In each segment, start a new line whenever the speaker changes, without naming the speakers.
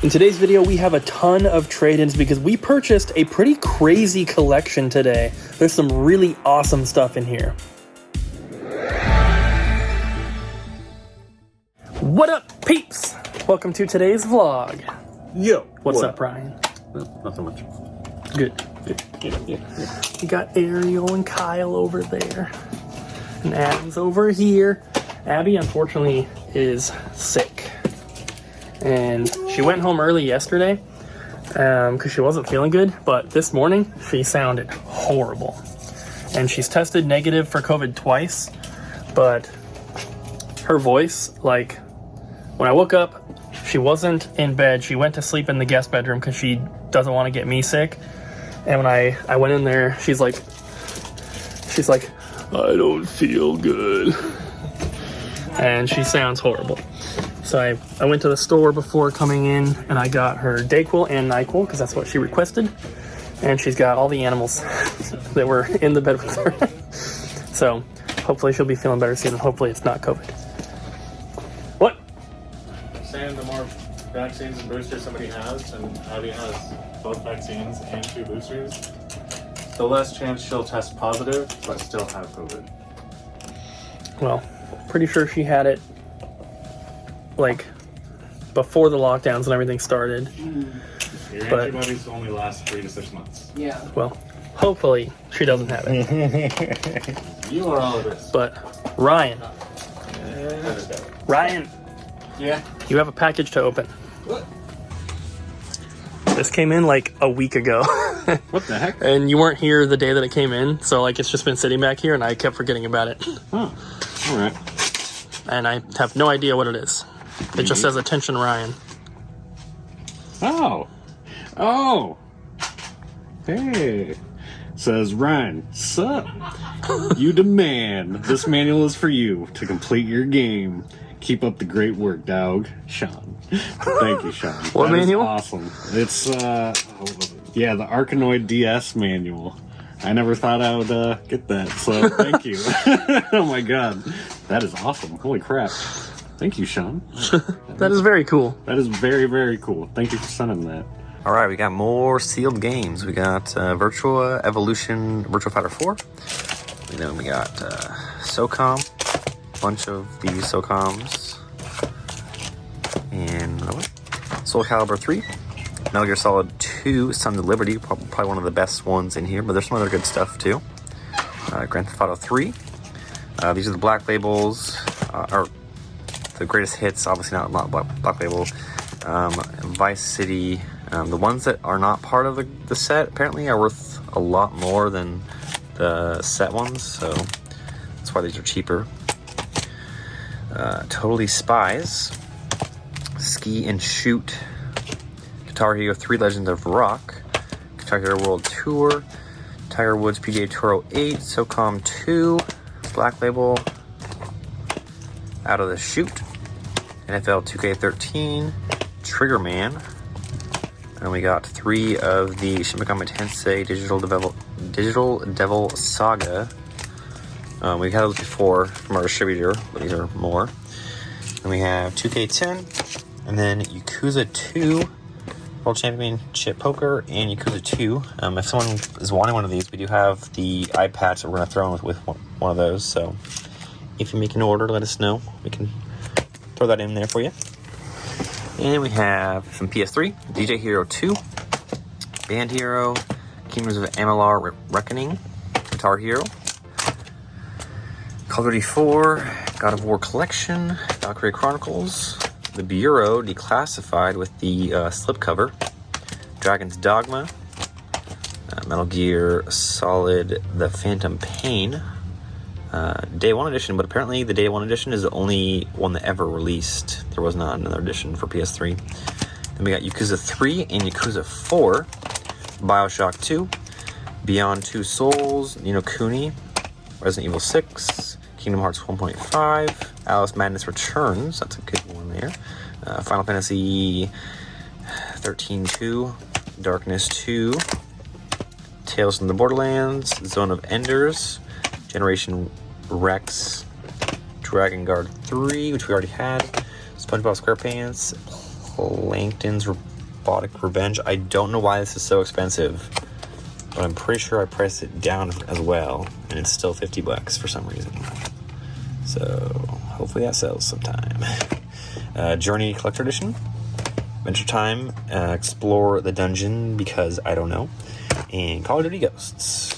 In today's video, we have a ton of trade-ins because we purchased a pretty crazy collection today. There's some really awesome stuff in here. What up, peeps? Welcome to today's vlog.
Yo.
What's up, Ryan?
Not so much.
Good. Yeah. We got Ariel and Kyle over there. And Adam's over here. Abby, unfortunately, is sick. And she went home early yesterday because she wasn't feeling good. But this morning, she sounded horrible. And she's tested negative for COVID twice. But her voice, like, when I woke up, she wasn't in bed. She went to sleep in the guest bedroom because she doesn't want to get me sick. And when I went in there, she's like, I don't feel good. And she sounds horrible. So I went to the store before coming in and I got her Dayquil and NyQuil because that's what she requested. And she's got all the animals that were in the bed with her. So hopefully she'll be feeling better soon and hopefully it's not COVID. What?
Saying the more vaccines and boosters somebody has, and Abby has both vaccines and 2 boosters, the less chance she'll test positive but still have COVID.
Well, pretty sure she had it like before the lockdowns and everything started.
Your
But-
antibodies only last 3 to 6 months.
Yeah.
Well, hopefully she doesn't have it.
You are all of this.
But Ryan,
Yeah.
you have a package to open.
What?
This came in like a week ago.
What the heck?
And you weren't here the day that it came in, so like it's just been sitting back here and I kept forgetting about it.
Oh, all right.
And I have no idea what it is. It just says attention Ryan.
Oh. Hey. Says Ryan, sup? You demand. This manual is for you to complete your game. Keep up the great work, dog. Sean. Thank you, Sean.
What manual?
Awesome. It's the Arkanoid DS manual. I never thought I would get that, so thank you. Oh my god. That is awesome. Holy crap. Thank you, Sean.
That is very cool.
That is very, very cool. Thank you for sending that.
All right, we got more sealed games. We got Virtua Evolution, Virtua Fighter 4. And then we got SOCOM, a bunch of these SOCOMs. And Soul Calibur 3, Metal Gear Solid 2, Sons of Liberty, probably one of the best ones in here, but there's some other good stuff too. Grand Theft Auto 3. These are the black labels, or the greatest hits, obviously not black label. Vice City. The ones that are not part of the set apparently are worth a lot more than the set ones, so that's why these are cheaper. Totally Spies, Ski and Shoot, Guitar Hero 3 Legends of Rock, Guitar Hero World Tour, Tiger Woods PGA Tour 08, SOCOM 2, Black Label, Out of the Chute, NFL 2K13, Trigger Man, and we got 3 of the Shin Megami Tensei Digital Devil Saga. We've had those before from our distributor, but these are more. And we have 2K10, and then Yakuza 2, World Championship Poker, and Yakuza 2. If someone is wanting one of these, we do have the eye patch that we're going to throw in with one of those. So if you make an order, let us know. We can throw that in there for you. And we have some PS3, DJ Hero 2, Band Hero, Kingdoms of Amalur Reckoning, Guitar Hero, Call of Duty 4, God of War Collection, Valkyrie Chronicles, The Bureau Declassified with the slipcover, Dragon's Dogma, Metal Gear Solid The Phantom Pain, Day 1 edition, but apparently the Day 1 edition is the only one that ever released. There was not another edition for PS3. Then we got Yakuza 3 and Yakuza 4, Bioshock 2, Beyond Two Souls, Ni no Kuni, Resident Evil 6, Kingdom Hearts 1.5, Alice Madness Returns, that's a good one there, Final Fantasy 13-2, Darkness 2, Tales from the Borderlands, Zone of Enders, Generation Rex, Dragon Guard 3, which we already had, SpongeBob SquarePants, Plankton's Robotic Revenge. I don't know why this is so expensive, but I'm pretty sure I priced it down as well, and it's still $50 for some reason. So hopefully that sells sometime. Journey Collector Edition. Adventure Time. Explore the Dungeon because I don't know. And Call of Duty Ghosts.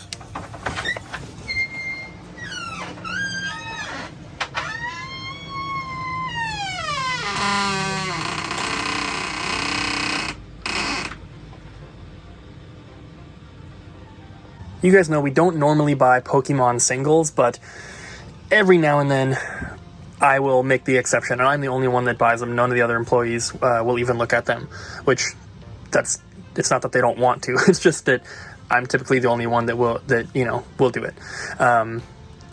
You guys know we don't normally buy Pokemon singles, but every now and then I will make the exception, and I'm the only one that buys them. None of the other employees will even look at them, which it's not that they don't want to. It's just that I'm typically the only one that will do it.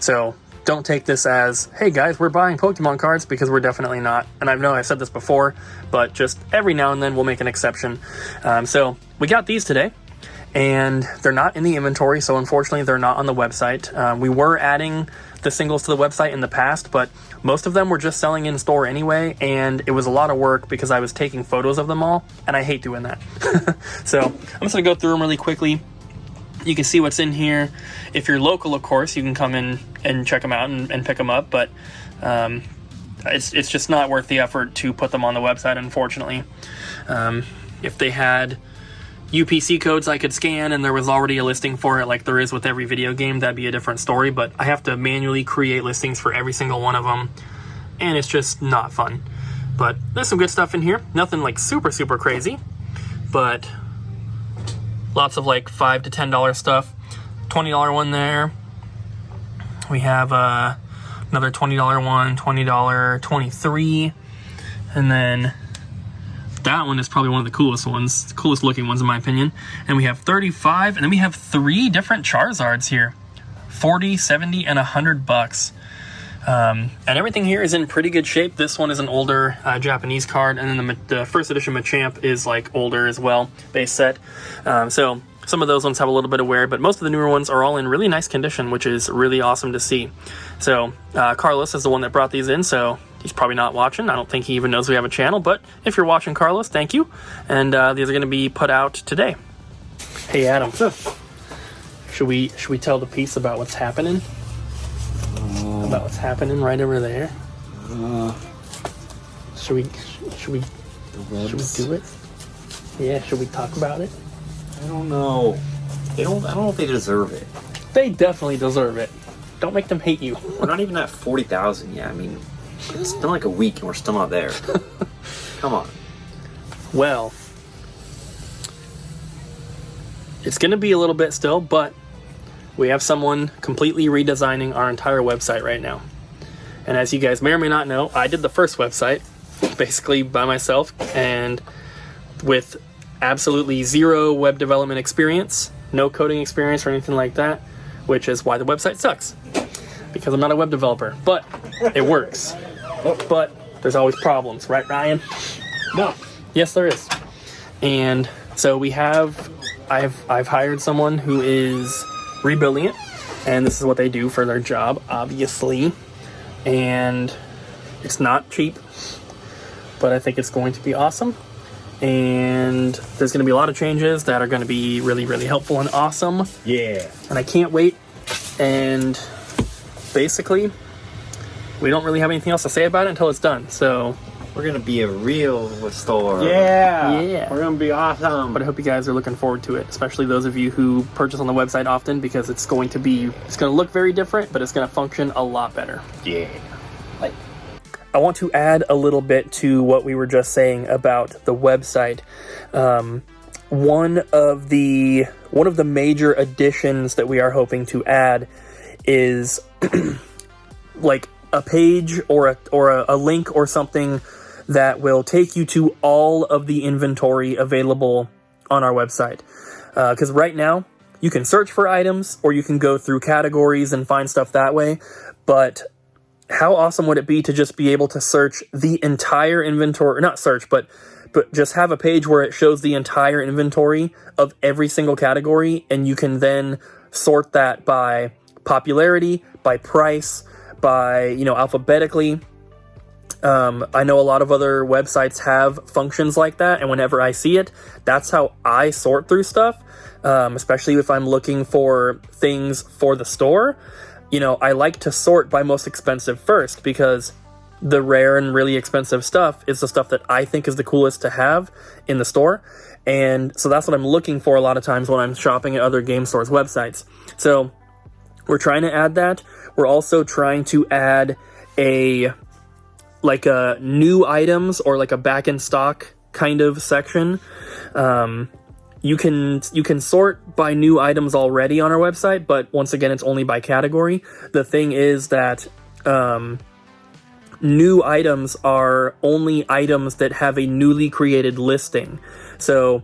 So don't take this as, hey guys, we're buying Pokemon cards, because we're definitely not. And I know I've said this before, but just every now and then we'll make an exception. So we got these today, and they're not in the inventory, so unfortunately they're not on the website. We were adding the singles to the website in the past, but most of them were just selling in store anyway, and it was a lot of work because I was taking photos of them all, and I hate doing that. So I'm just going to go through them really quickly. You can see what's in here. If you're local, of course, you can come in and check them out and pick them up, but it's just not worth the effort to put them on the website, unfortunately. If they had UPC codes I could scan and there was already a listing for it like there is with every video game, that'd be a different story, but I have to manually create listings for every single one of them, and it's just not fun. But there's some good stuff in here. Nothing like super crazy, but lots of like $5 to $10 stuff. $20 one there. We have another $20 one, $20, 23, and then that one is probably one of the coolest ones, the coolest looking ones in my opinion. And we have 35, and then we have 3 different Charizards here, 40, 70, and $100. And everything here is in pretty good shape. This one is an older Japanese card, and then the first edition Machamp is like older as well, base set. So some of those ones have a little bit of wear, but most of the newer ones are all in really nice condition, which is really awesome to see. So Carlos is the one that brought these in, so he's probably not watching. I don't think he even knows we have a channel, but if you're watching, Carlos, thank you. And these are going to be put out today. Hey, Adam. Should we tell the piece about what's happening? About what's happening right over there? Should we do it? Yeah, should we talk about it?
I don't know. I don't know if they deserve it.
They definitely deserve it. Don't make them hate you.
We're not even at 40,000 yet. I mean, it's been like a week and we're still not there. Come on.
Well, it's going to be a little bit still, but we have someone completely redesigning our entire website right now. And as you guys may or may not know, I did the first website basically by myself and with absolutely zero web development experience, no coding experience or anything like that, which is why the website sucks, because I'm not a web developer, but it works. But there's always problems, right, Ryan?
No.
Yes, there is. And so I've hired someone who is rebuilding it, and this is what they do for their job, obviously. And it's not cheap, but I think it's going to be awesome. And there's going to be a lot of changes that are going to be really helpful and awesome.
Yeah.
And I can't wait. And basically, we don't really have anything else to say about it until it's done. So
We're going to be a real store.
yeah,
We're gonna be awesome.
but I hope you guys are looking forward to it, especially those of you who purchase on the website often, because it's going to look very different, but it's going to function a lot better.
Yeah.
I want to add a little bit to what we were just saying about the website. One of the major additions that we are hoping to add is like a page or a link or something that will take you to all of the inventory available on our website. Because right now, you can search for items or you can go through categories and find stuff that way, but how awesome would it be to just be able to search the entire inventory, not search, but just have a page where it shows the entire inventory of every single category, and you can then sort that by popularity, by price, by, alphabetically, I know a lot of other websites have functions like that, and whenever I see it, that's how I sort through stuff, especially if I'm looking for things for the store. You know, I like to sort by most expensive first, because the rare and really expensive stuff is the stuff that I think is the coolest to have in the store. And so that's what I'm looking for a lot of times when I'm shopping at other game stores' websites. So we're trying to add that. We're also trying to add a new items, or like a back in stock kind of section. You can sort by new items already on our website, but once again, it's only by category. The thing is that new items are only items that have a newly created listing. So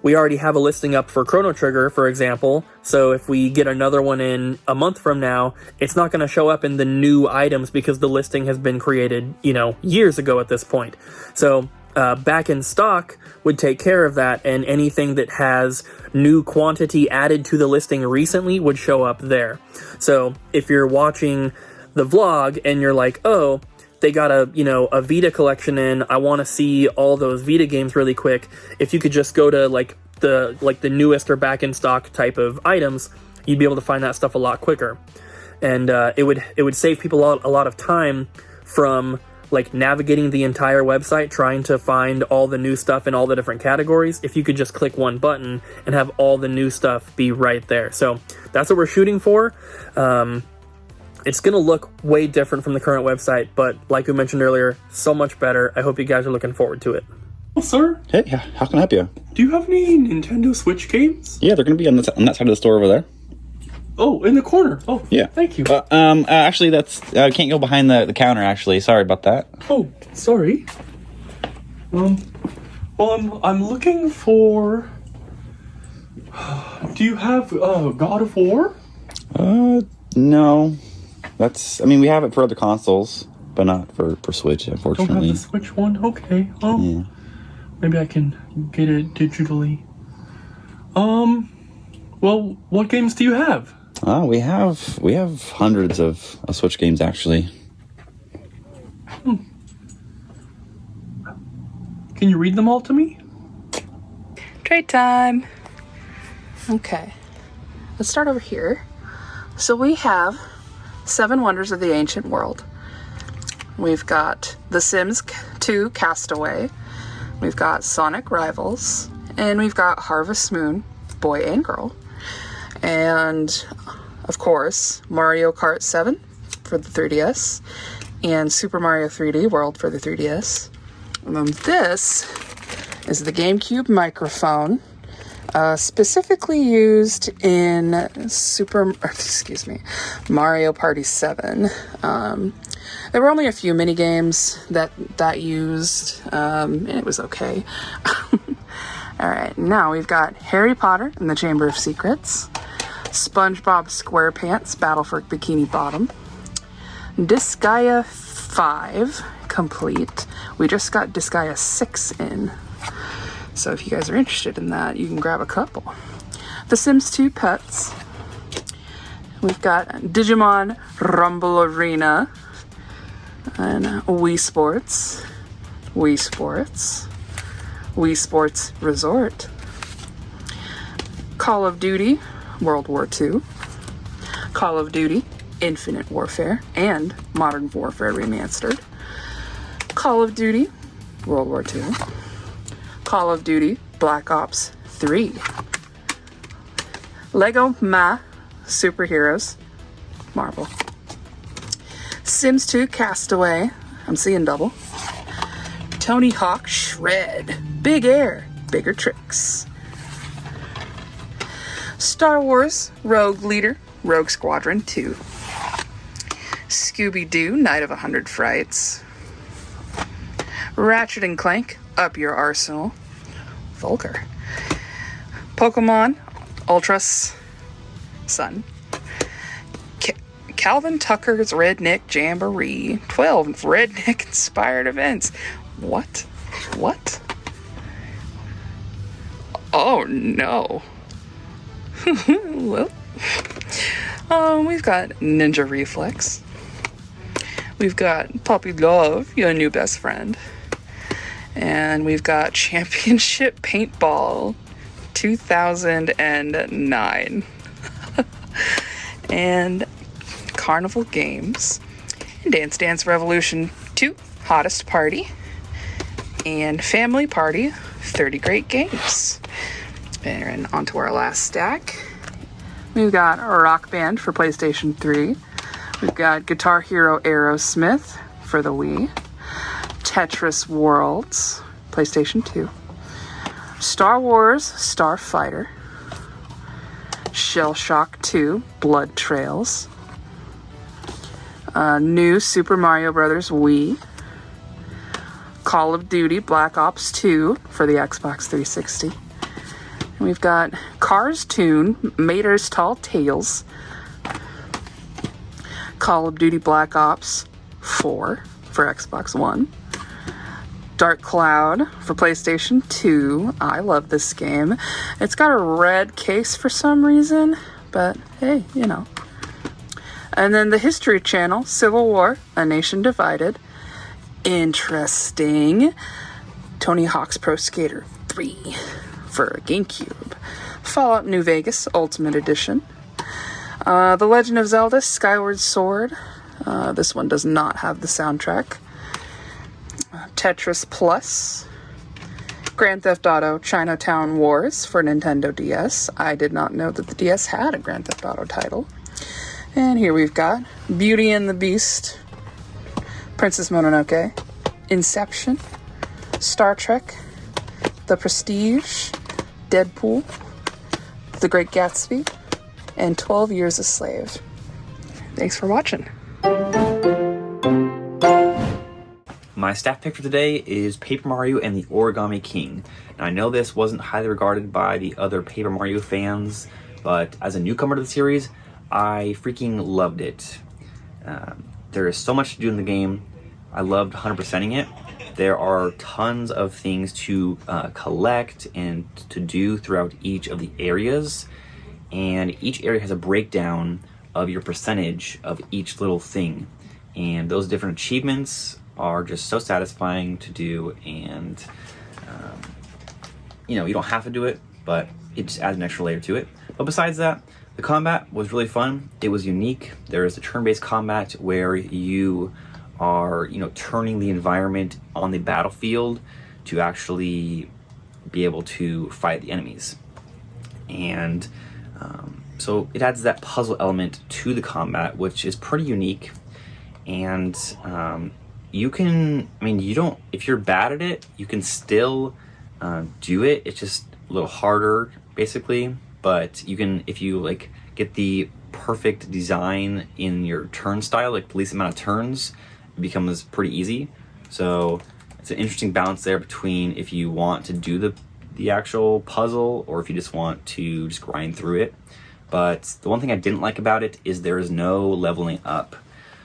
we already have a listing up for Chrono Trigger, for example. So if we get another one in a month from now, it's not going to show up in the new items because the listing has been created, years ago at this point. So back in stock would take care of that, and anything that has new quantity added to the listing recently would show up there. So if you're watching the vlog and you're like, oh, they got a Vita collection in, I want to see all those Vita games really quick. If you could just go to the newest or back in stock type of items, you'd be able to find that stuff a lot quicker. And it would save people a lot of time from navigating the entire website trying to find all the new stuff in all the different categories, if you could just click one button and have all the new stuff be right there. So that's what we're shooting for. It's going to look way different from the current website, but like we mentioned earlier, so much better. I hope you guys are looking forward to it.
Well, sir?
Hey, how can I help you?
Do you have any Nintendo Switch games?
Yeah, they're going to be on that side of the store over there.
Oh, in the corner. Oh,
yeah.
Thank you.
Actually, that's can't go behind the counter, actually. Sorry about that.
Oh, sorry. Well, I'm looking for... Do you have God of War?
No. We have it for other consoles, but not for Switch, unfortunately.
Don't have the Switch one? Okay.
Yeah.
Maybe I can get it digitally. Well, what games do you have?
We have hundreds of Switch games, actually.
Can you read them all to me?
Trade time. Okay. Let's start over here. So we have 7 Wonders of the Ancient World. We've got The Sims 2 Castaway. We've got Sonic Rivals. And we've got Harvest Moon, Boy and Girl. And, of course, Mario Kart 7 for the 3DS. And Super Mario 3D World for the 3DS. And then this is the GameCube microphone. Specifically used in Mario Party 7. There were only a few mini games that used, and it was okay. Alright, now we've got Harry Potter and the Chamber of Secrets, SpongeBob SquarePants Battle for Bikini Bottom, Disgaea 5 complete. We just got Disgaea 6 in. So if you guys are interested in that, you can grab a couple. The Sims 2 Pets. We've got Digimon Rumble Arena. And Wii Sports. Wii Sports. Wii Sports Resort. Call of Duty World War II. Call of Duty Infinite Warfare and Modern Warfare Remastered. Call of Duty World War II. Call of Duty Black Ops 3. Lego Ma Superheroes Marvel. Sims 2 Castaway. I'm seeing double. Tony Hawk Shred. Big Air. Bigger Tricks. Star Wars Rogue Leader. Rogue Squadron 2. Scooby-Doo Night of 100 Frights. Ratchet and Clank Up Your Arsenal. Vulgar. Pokemon Ultra Sun. Calvin Tucker's Redneck Jamboree. 12 redneck inspired events. What? Oh no. Well, we've got Ninja Reflex. We've got Puppy Love, your new best friend. And we've got Championship Paintball 2009. And Carnival Games. And Dance Dance Revolution 2, Hottest Party. And Family Party, 30 Great Games. And on to our last stack. We've got Rock Band for PlayStation 3. We've got Guitar Hero Aerosmith for the Wii. Tetris Worlds, PlayStation 2. Star Wars Starfighter. Shell Shock 2, Blood Trails. New Super Mario Bros. Wii. Call of Duty Black Ops 2 for the Xbox 360. And we've got Cars Toon, Mater's Tall Tales. Call of Duty Black Ops 4 for Xbox One. Dark Cloud for PlayStation 2. I love this game. It's got a red case for some reason, but hey, you know. And then the History Channel, Civil War, A Nation Divided. Interesting. Tony Hawk's Pro Skater 3 for GameCube. Fallout New Vegas Ultimate Edition. The Legend of Zelda Skyward Sword. This one does not have the soundtrack. Tetris Plus. Grand Theft Auto Chinatown Wars for Nintendo DS. I did not know that the DS had a Grand Theft Auto title. And here we've got Beauty and the Beast, Princess Mononoke, Inception, Star Trek, The Prestige, Deadpool, The Great Gatsby, and 12 Years a Slave. Thanks for watching.
My staff pick for today is Paper Mario and the Origami King. Now, I know this wasn't highly regarded by the other Paper Mario fans, but as a newcomer to the series, I freaking loved it. There is so much to do in the game. I loved 100%ing it. There are tons of things to collect and to do throughout each of the areas, and each area has a breakdown of your percentage of each little thing, and those different achievements are just so satisfying to do. And you know, you don't have to do it, but it just adds an extra layer to it. But besides that, the combat was really fun. It was unique. There is a turn-based combat where you are, you know, turning the environment on the battlefield to actually be able to fight the enemies. And so it adds that puzzle element to the combat, which is pretty unique. And you can, I mean, you don't, if you're bad at it, you can still do it. It's just a little harder, basically. But you can, if you like get the perfect design in your turn style, like the least amount of turns, it becomes pretty easy. So it's an interesting balance there between if you want to do the actual puzzle or if you just want to just grind through it. But the one thing I didn't like about it is there is no leveling up.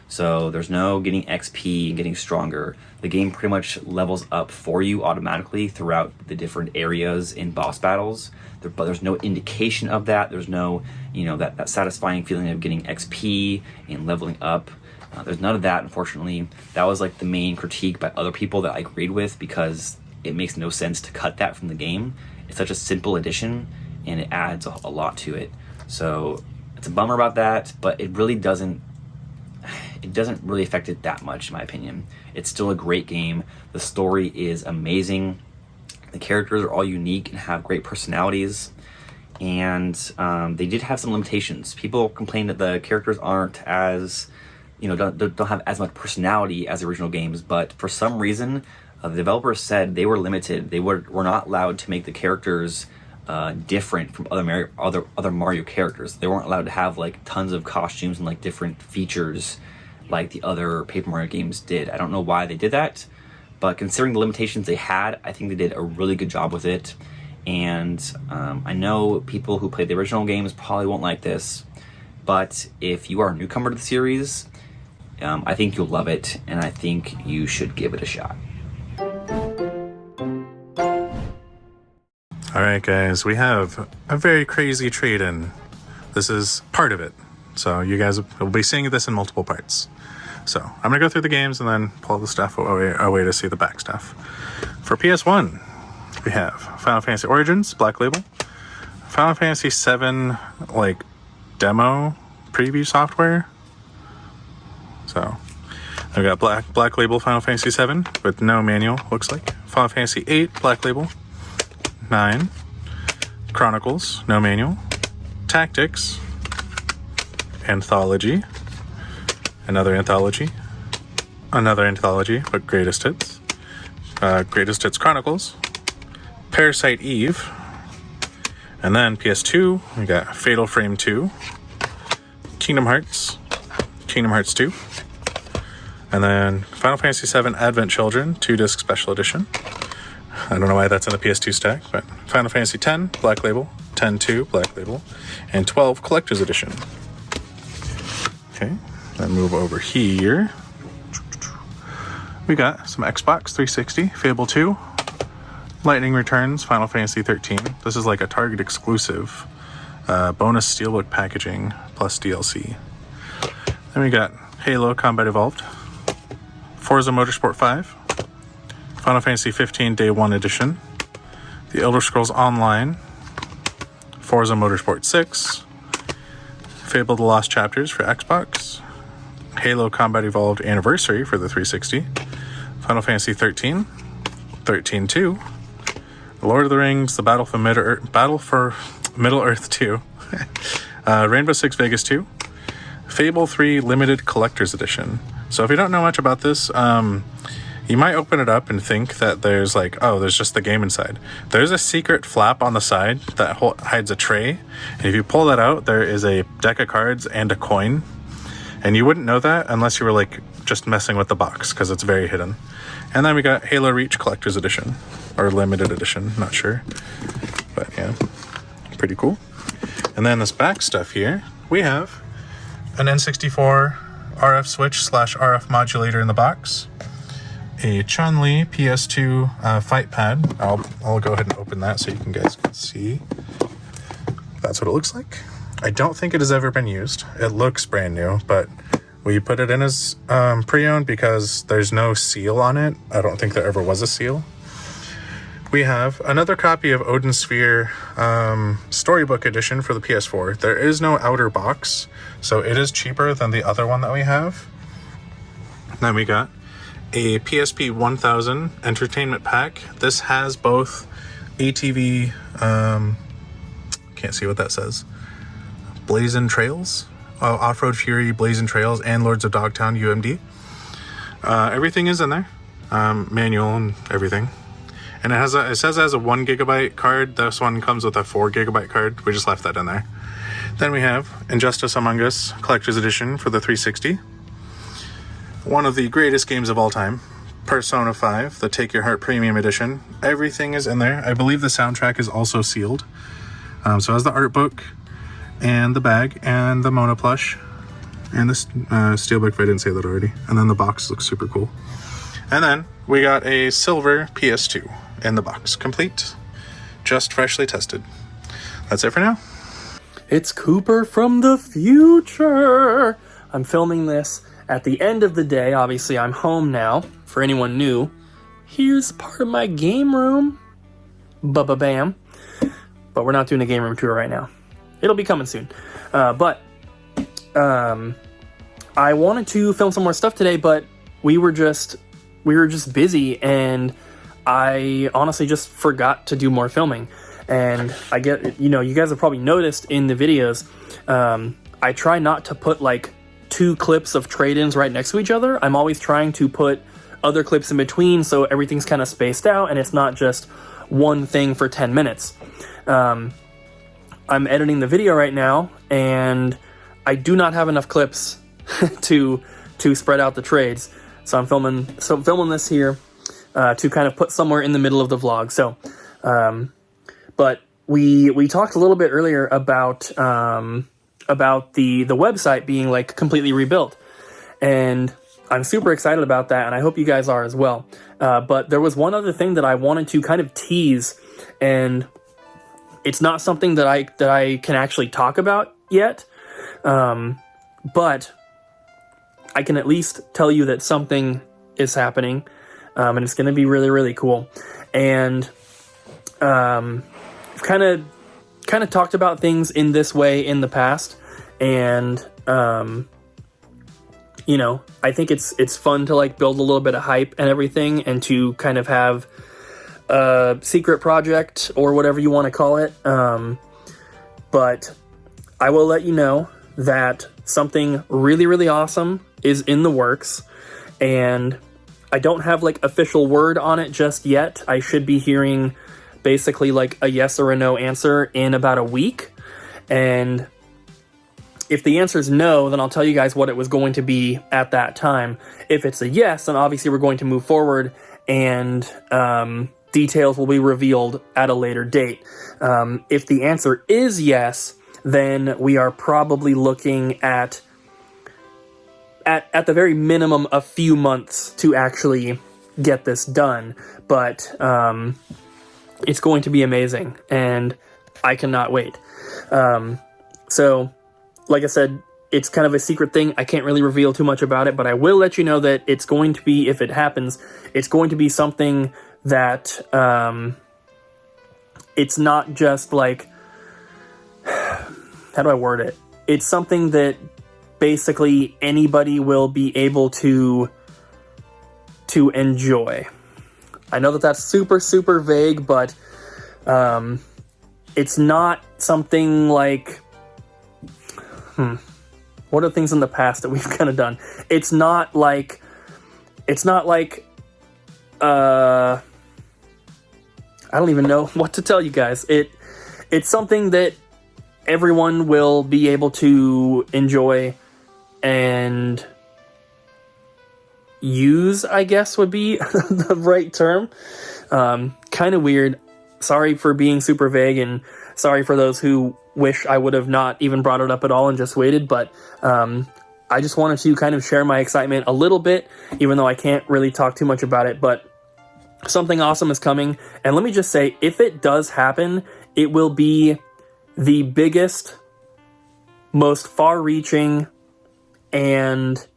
So there's no getting XP and getting stronger. The game pretty much levels up for you automatically throughout the different areas in boss battles. But there's no indication of that. There's no, you know, that satisfying feeling of getting XP and leveling up. There's none of that, unfortunately. That was like the main critique by other people that I agreed with, because it makes no sense to cut that from the game. It's such a simple addition and it adds a lot to it. So it's a bummer about that, but it really doesn't really affect it that much, in my opinion. It's still a great game. The story is amazing. The characters are all unique and have great personalities. And they did have some limitations. People complain that the characters aren't as, you know, don't have as much personality as the original games. But for some reason, the developers said they were limited. They were not allowed to make the characters different from other Mario characters. They weren't allowed to have like tons of costumes and like different features like the other Paper Mario games did. I don't know why they did that, but considering the limitations they had, I think they did a really good job with it. And I know people who played the original games probably won't like this, but if you are a newcomer to the series, I think you'll love it, and I think you should give it a shot.
Alright guys, we have a very crazy trade-in. This is part of it, so you guys will be seeing this in multiple parts. So I'm gonna go through the games and then pull the stuff away to see the back stuff. For PS1, we have Final Fantasy Origins, Black Label, Final Fantasy VII, like, demo preview software. So I've got Black Label Final Fantasy VII with no manual, looks like. Final Fantasy VIII, Black Label. 9. Chronicles, no manual. Tactics. Anthology. Another anthology, but Greatest Hits. Greatest Hits Chronicles. Parasite Eve. And then PS2, we got Fatal Frame 2. Kingdom Hearts 2. And then Final Fantasy VII Advent Children, 2-disc special edition. I don't know why that's in the PS2 stack, but Final Fantasy X, Black Label, 10-2, Black Label, and 12, Collector's Edition. Okay, then move over here. We got some Xbox 360, Fable 2, Lightning Returns, Final Fantasy 13. This is like a Target exclusive. Bonus Steelbook packaging plus DLC. Then we got Halo Combat Evolved, Forza Motorsport 5, Final Fantasy 15 Day 1 Edition, The Elder Scrolls Online, Forza Motorsport 6, Fable The Lost Chapters for Xbox, Halo Combat Evolved Anniversary for the 360, Final Fantasy 13, 13-2, Lord of the Rings, The Battle for Middle-earth 2, Rainbow Six Vegas 2, Fable 3 Limited Collector's Edition. So if you don't know much about this, you might open it up and think that there's like, oh, there's just the game inside. There's a secret flap on the side that hides a tray. And if you pull that out, there is a deck of cards and a coin. And you wouldn't know that unless you were like just messing with the box, because it's very hidden. And then we got Halo Reach Collector's Edition, or Limited Edition, not sure. But yeah, pretty cool. And then this back stuff here, we have an N64 RF switch / RF modulator in the box. A Chun-Li PS2 fight pad. I'll go ahead and open that so you guys can see. That's what it looks like. I don't think it has ever been used. It looks brand new, but we put it in as pre-owned because there's no seal on it. I don't think there ever was a seal. We have another copy of Odin Sphere Storybook Edition for the PS4. There is no outer box, so it is cheaper than the other one that we have. Then we got a PSP 1000 Entertainment Pack. This has both ATV, can't see what that says, Blazing Trails, Off-Road Fury, Blazing Trails, and Lords of Dogtown UMD. Everything is in there, manual and everything. And it says it has a 1 gigabyte card. This one comes with a 4 gigabyte card. We just left that in there. Then we have Injustice Among Us Collector's Edition for the 360. One of the greatest games of all time, Persona 5, the Take Your Heart Premium Edition. Everything is in there. I believe the soundtrack is also sealed. So it has the art book, and the bag, and the Mona plush, and the steelbook, if I didn't say that already. And then the box looks super cool. And then we got a silver PS2 in the box, complete, just freshly tested. That's it for now.
It's Cooper from the future. I'm filming this at the end of the day. Obviously, I'm home now. For anyone new, here's part of my game room. Ba-ba-bam. But we're not doing a game room tour right now. It'll be coming soon. But I wanted to film some more stuff today, but we were just busy, and I honestly just forgot to do more filming. And I get, you guys have probably noticed in the videos, I try not to put like 2 clips of trade-ins right next to each other. I'm always trying to put other clips in between so everything's kind of spaced out and it's not just one thing for 10 minutes. I'm editing the video right now, and I do not have enough clips to spread out the trades. So I'm filming this here to kind of put somewhere in the middle of the vlog. So, but we talked a little bit earlier about the website being like completely rebuilt, and I'm super excited about that, and I hope you guys are as well. But there was one other thing that I wanted to kind of tease, and it's not something that I can actually talk about yet. But I can at least tell you that something is happening, and it's going to be really, really cool. And I've kind of talked about things in this way in the past, and you know, I think it's fun to like build a little bit of hype and everything, and to kind of have a secret project or whatever you want to call it. But I will let you know that something really, really awesome is in the works, and I don't have like official word on it just yet. I should be hearing basically like a yes or a no answer in about a week. And if the answer is no, then I'll tell you guys what it was going to be at that time. If it's a yes, then obviously we're going to move forward, and details will be revealed at a later date. If the answer is yes, then we are probably looking at the very minimum a few months to actually get this done. But it's going to be amazing, and I cannot wait. So, like I said, it's kind of a secret thing. I can't really reveal too much about it, but I will let you know that it's going to be, if it happens, it's going to be something that it's not just like, how do I word it? It's something that basically anybody will be able to enjoy. I know that that's super, super vague, but it's not something like, what are things in the past that we've kind of done? It's not like, I don't even know what to tell you guys. It's something that everyone will be able to enjoy and use, I guess would be the right term. Kind of weird. Sorry for being super vague, and sorry for those who wish I would have not even brought it up at all and just waited, but I just wanted to kind of share my excitement a little bit, even though I can't really talk too much about it. But something awesome is coming, and let me just say, if it does happen, it will be the biggest, most far-reaching, and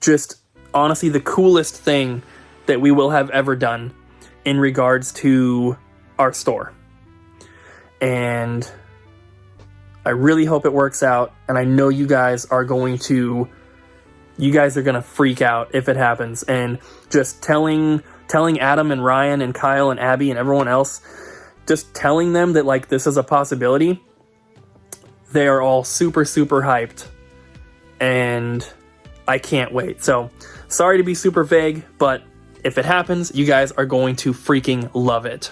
just honestly the coolest thing that we will have ever done in regards to our store. And I really hope it works out, and I know you guys are going to freak out if it happens. And just telling Adam and Ryan and Kyle and Abby and everyone else, just telling them that like this is a possibility, they are all super, super hyped, and I can't wait. So sorry to be super vague, but if it happens, you guys are going to freaking love it.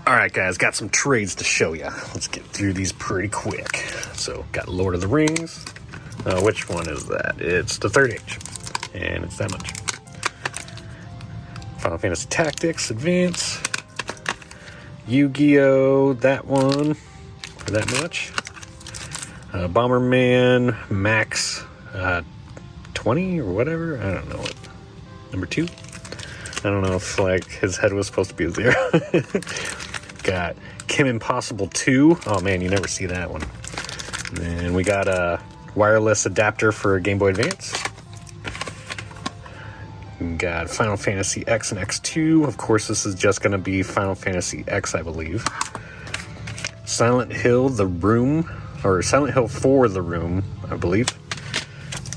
Alright guys, got some trades to show you. Let's get through these pretty quick. So, got Lord of the Rings. Which one is that? It's the Third Age. And it's that much. Final Fantasy Tactics, Advance. Yu-Gi-Oh! That one. For that much. Bomberman Max 20 or whatever. I don't know what. Number 2. I don't know if like his head was supposed to be a 0. Got Kim Impossible 2. Oh man, you never see that one. And then we got a wireless adapter for Game Boy Advance. We got Final Fantasy X and X2. Of course, this is just going to be Final Fantasy X, I believe. Silent Hill The Room, or Silent Hill 4 The Room, I believe.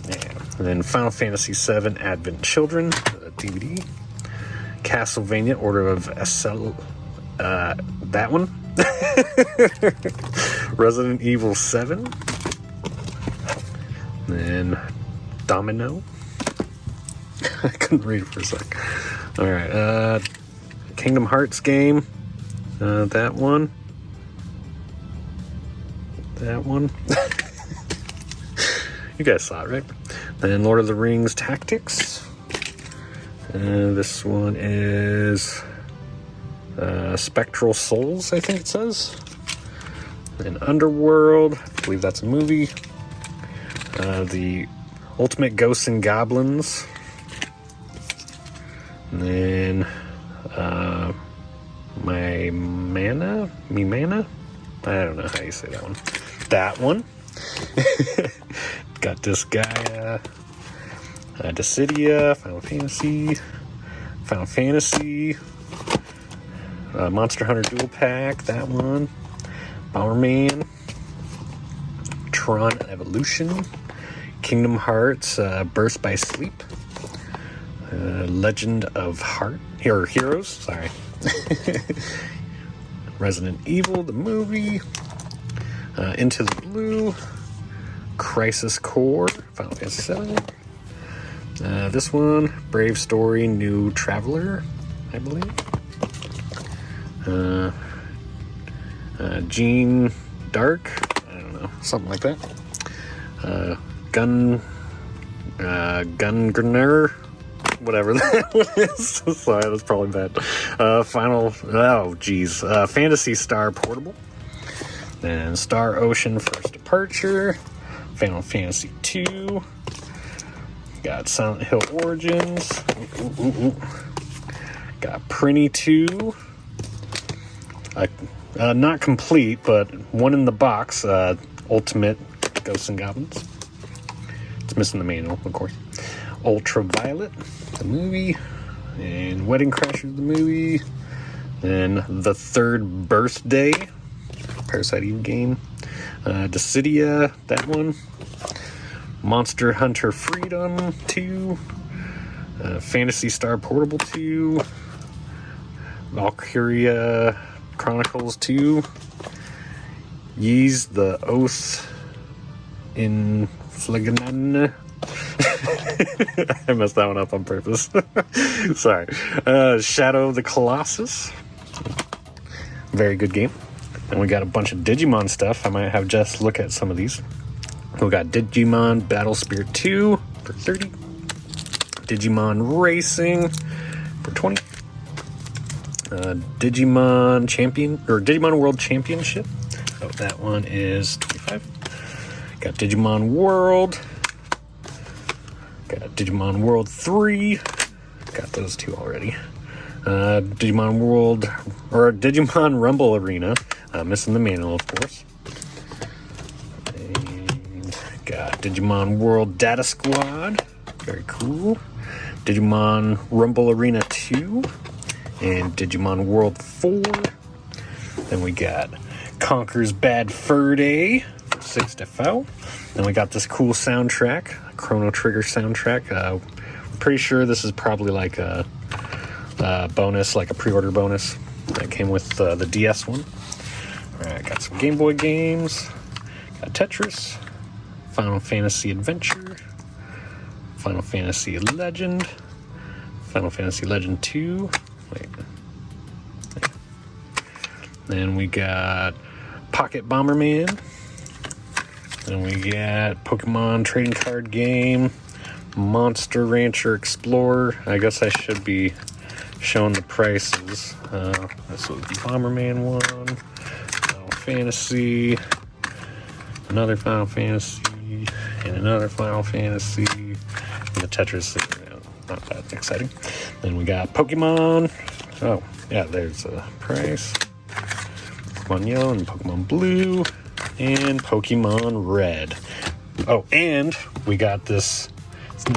Yeah. And then Final Fantasy VII Advent Children, DVD. Castlevania Order of Ascel, that one. Resident Evil 7. Then Domino. I couldn't read it for a sec. Alright, Kingdom Hearts game. That one. That one. You guys saw it, right? Then Lord of the Rings Tactics. This one is Spectral Souls, I think it says. Then Underworld, I believe that's a movie. The Ultimate Ghosts and Goblins. And then Me Mana? I don't know how you say that one. That one. Got this guy, Dissidia, Final Fantasy, Monster Hunter Dual Pack, that one, Bomberman, Tron Evolution, Kingdom Hearts, Burst by Sleep, Legend of Heroes, sorry. Resident Evil, the movie, Into the Blue, Crisis Core, Final Fantasy VII. This one, Brave Story, New Traveler, I believe. Gene Dark, I don't know, something like that. Gunner, whatever that one is. Sorry, that's probably bad. Phantasy Star Portable. Then Star Ocean First Departure. Final Fantasy 2. Got Silent Hill Origins. Got Prinny 2. Not complete, but one in the box. Ultimate Ghosts and Goblins. It's missing the manual, of course. Ultraviolet, the movie. And Wedding Crashers, the movie. Then The Third Birthday. Parasite Eve game. Dissidia, that one. Monster Hunter Freedom 2. Phantasy Star Portable 2. Valkyria Chronicles 2. Ys the Oath in Phleganon. I messed that one up on purpose. Sorry. Shadow of the Colossus. Very good game. And we got a bunch of Digimon stuff. I might have Jess look at some of these. We got Digimon Battle Spirit 2 for 30. Digimon Racing for 20. Digimon World Championship. Oh, that one is 25. Got Digimon World. Got Digimon World 3. Got those two already. Digimon Rumble Arena. Missing the manual, of course. And got Digimon World Data Squad. Very cool. Digimon Rumble Arena 2. And Digimon World 4. Then we got Conker's Bad Fur Day for 6 to 4. Then we got this cool soundtrack, Chrono Trigger soundtrack. Pretty sure this is probably like a bonus, like a pre-order bonus that came with the DS one. Alright, got some Game Boy games. Got Tetris, Final Fantasy Adventure, Final Fantasy Legend, Final Fantasy Legend 2. Wait. Then we got Pocket Bomberman. Then we got Pokemon Trading Card Game, Monster Rancher Explorer. I guess I should be showing the prices. This was the Bomberman one, Final Fantasy, another Final Fantasy, and another Final Fantasy, and the Tetris. Not that exciting. Then we got Pokemon. Oh, yeah, there's a price. Pokemon Yellow and Pokemon Blue and Pokemon Red. Oh, and we got this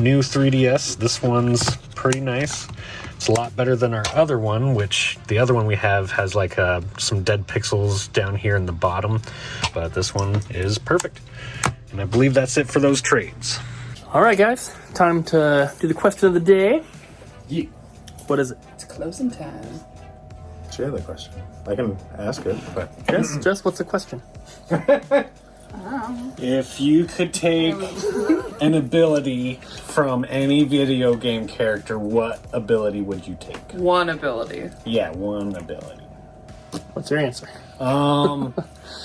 new 3DS. This one's pretty nice. It's a lot better than our other one, which the other one we have has like some dead pixels down here in the bottom, but this one is perfect. And I believe that's it for those trades.
All right, guys, time to do the question of the day.
Yeah.
What is it?
It's closing time.
Share the question. I can ask it, but
Jess, what's the question?
If you could take an ability from any video game character, what ability would you take?
One ability.
Yeah, one ability.
What's your answer?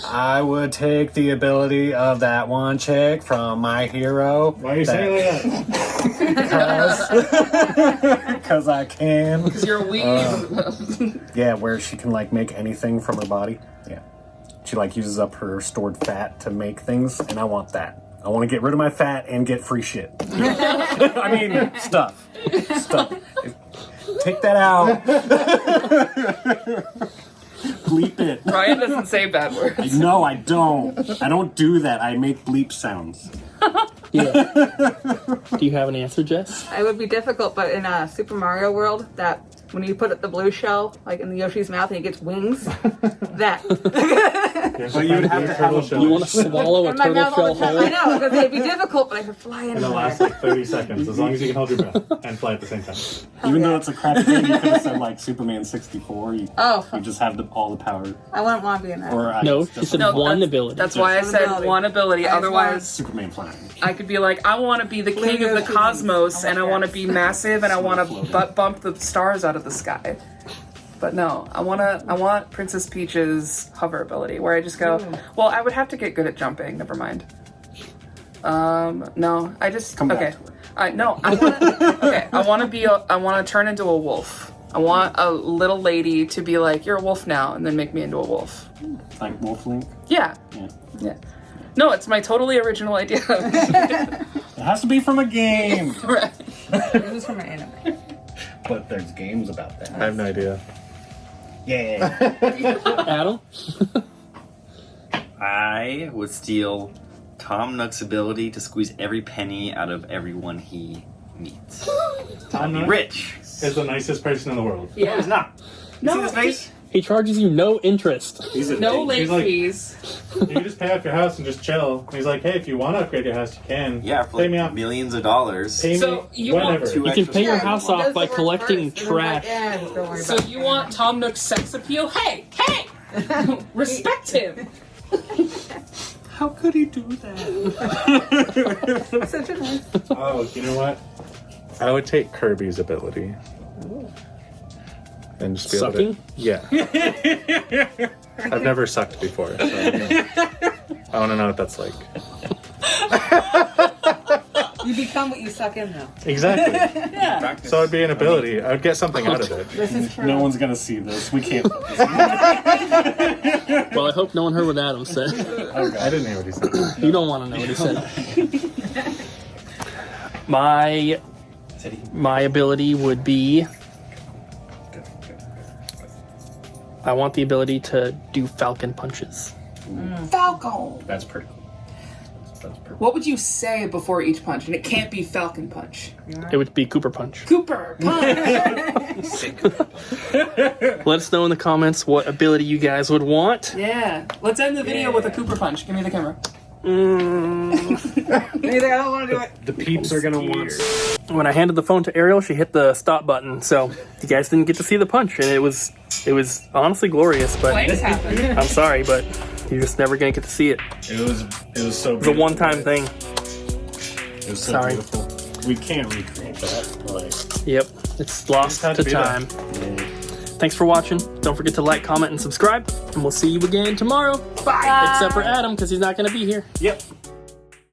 I would take the ability of that one chick from My Hero.
why are you saying that?
Because I can.
Because you're weak.
Yeah, where she can like make anything from her body. Yeah. She like uses up her stored fat to make things, and I want that. I want to get rid of my fat and get free shit. I mean, stuff. Take that out. Bleep it.
Ryan doesn't say bad words.
No, I don't. I don't do that. I make bleep sounds.
Yeah. Do you have an answer, Jess?
It would be difficult, but in a Super Mario World, that when you put the blue shell like in the Yoshi's mouth and he gets wings, that.
But you would have to have a
You want to swallow a
in my
turtle
mouth all
shell
the time.
whole?
I know, because it'd be difficult, but I could fly in
In the last like 30 seconds, as long as you can hold your breath and fly at the same time.
Even though it's a crappy game, you could have said like Superman 64. You
Oh,
just have all the power.
I wouldn't want to be in that.
Or
No, she said one ability.
That's why I said
ability.
one ability.
I
Otherwise,
Superman flying.
I could be like, I want to be the king of the
Lego
cosmos,
King.
and I want to be massive, and I want to butt bump the stars out of the sky. But no, I want Princess Peach's hover ability, where I just go. Well, I would have to get good at jumping. Never mind. No, I just
Come back
okay.
to it.
No, I want to. Okay, I want to turn into a wolf. I want a little lady to be like, "You're a wolf now," and then make me into a wolf.
Like Wolf Link.
Yeah.
Yeah.
No, it's my totally original idea.
It has to be from a game.
Right.
This is from an anime.
But there's games about that.
I have no idea.
Yeah.
Adam?
I would steal Tom Nook's ability to squeeze every penny out of everyone he meets.
Tom
Be
Nook
rich.
is the nicest person in the world.
No, he's not.
No,
See his face?
He charges you no interest.
He's a
No
dick.
late
He's like-
fees.
You can just pay off your house and just chill. And he's like, hey, if you want to upgrade your house, you can.
Yeah, for
pay
like
me off.
millions of dollars.
Pay
So
me
you want
whenever.
to-
You can pay your house off by
Does the work
collecting
first, and then like,
trash.
yeah, don't worry
So
about it.
you want Tom Nook's sex appeal? Hey, respect him.
How could he do that?
Such a nice.
Oh, you know what? I would take Kirby's ability. And just be
Sucking?
able to... Yeah. I've never sucked before, so I want to know what that's like.
You become what you suck in, though.
Exactly.
Yeah.
So it'd be an ability. I would get something out of it.
This is true.
No one's gonna see this. We can't.
Well, I hope no one heard what Adam said.
I didn't hear what he said.
You don't want to know what he said. My ability would be... I want the ability to do falcon punches.
Falcon.
That's pretty cool. That's pretty
What would you say before each punch? And it can't be Falcon Punch.
It would be Cooper Punch.
Cooper Punch.
Let us know in the comments what ability you guys would want.
Yeah. Let's end the video with a Cooper Punch. Give me the camera.
Neither, I don't want to do it.
The peeps are gonna want.
When I handed the phone to Ariel, she hit the stop button, so you guys didn't get to see the punch, and it was honestly glorious. But
Flames happen.
I'm sorry, but you're just never gonna get to see it.
It was so.
It's a one-time thing.
It was so
Sorry.
beautiful. We can't recreate that. Like,
Yep, it's lost
had
to
to be there.
time. Thanks for watching. Don't forget to like, comment, and subscribe, and we'll see you again tomorrow. Bye. Except for Adam, because he's not gonna be here.
yep.